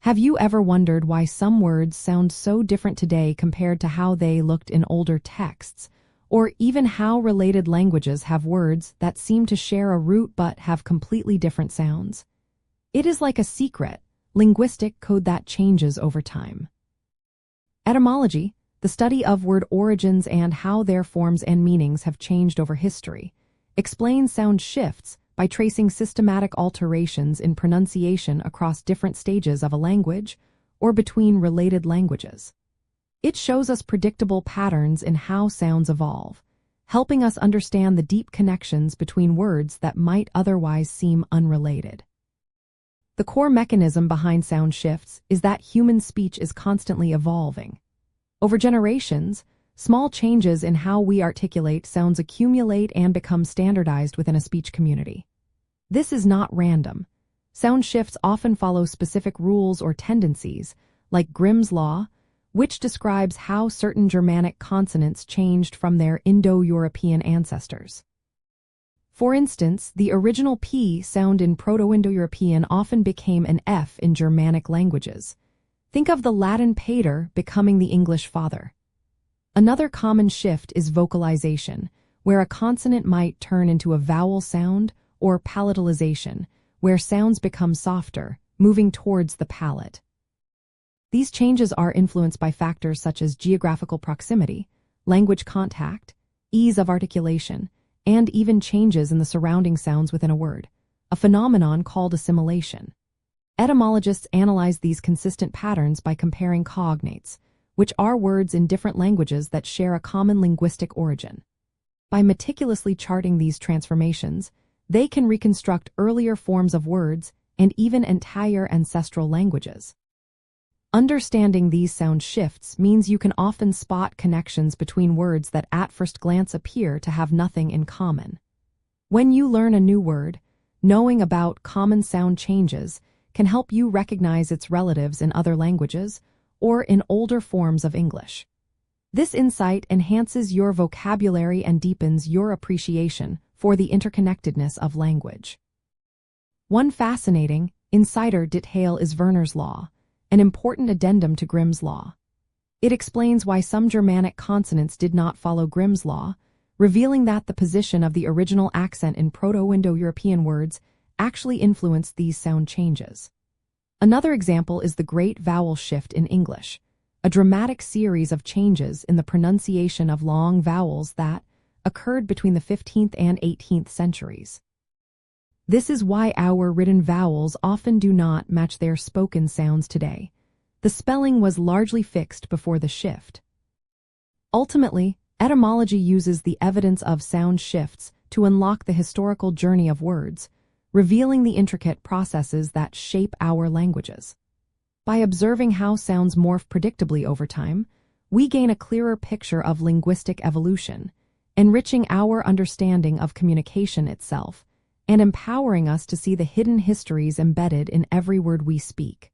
Have you ever wondered why some words sound so different today compared to how they looked in older texts, or even how related languages have words that seem to share a root but have completely different sounds? It is like a secret, linguistic code that changes over time. Etymology, the study of word origins and how their forms and meanings have changed over history, explains sound shifts by tracing systematic alterations in pronunciation across different stages of a language or between related languages. It shows us predictable patterns in how sounds evolve, helping us understand the deep connections between words that might otherwise seem unrelated. The core mechanism behind sound shifts is that human speech is constantly evolving. Over generations, small changes in how we articulate sounds accumulate and become standardized within a speech community. This is not random. Sound shifts often follow specific rules or tendencies, like Grimm's law, which describes how certain Germanic consonants changed from their Indo-European ancestors. For instance, the original P sound in Proto-Indo-European often became an F in Germanic languages. Think of the Latin pater becoming the English father. Another common shift is vocalization, where a consonant might turn into a vowel sound, or palatalization, where sounds become softer, moving towards the palate. These changes are influenced by factors such as geographical proximity, language contact, ease of articulation, and even changes in the surrounding sounds within a word, a phenomenon called assimilation. Etymologists analyze these consistent patterns by comparing cognates, which are words in different languages that share a common linguistic origin. By meticulously charting these transformations, they can reconstruct earlier forms of words and even entire ancestral languages. Understanding these sound shifts means you can often spot connections between words that at first glance appear to have nothing in common. When you learn a new word, knowing about common sound changes can help you recognize its relatives in other languages or in older forms of English. This insight enhances your vocabulary and deepens your appreciation for the interconnectedness of language. One fascinating, insider detail is Werner's law, an important addendum to Grimm's law. It explains why some Germanic consonants did not follow Grimm's law, revealing that the position of the original accent in Proto-Indo-European words actually influenced these sound changes. Another example is the Great Vowel Shift in English, a dramatic series of changes in the pronunciation of long vowels that occurred between the 15th and 18th centuries. This is why our written vowels often do not match their spoken sounds today. The spelling was largely fixed before the shift. Ultimately, etymology uses the evidence of sound shifts to unlock the historical journey of words, revealing the intricate processes that shape our languages. By observing how sounds morph predictably over time, we gain a clearer picture of linguistic evolution, enriching our understanding of communication itself, and empowering us to see the hidden histories embedded in every word we speak.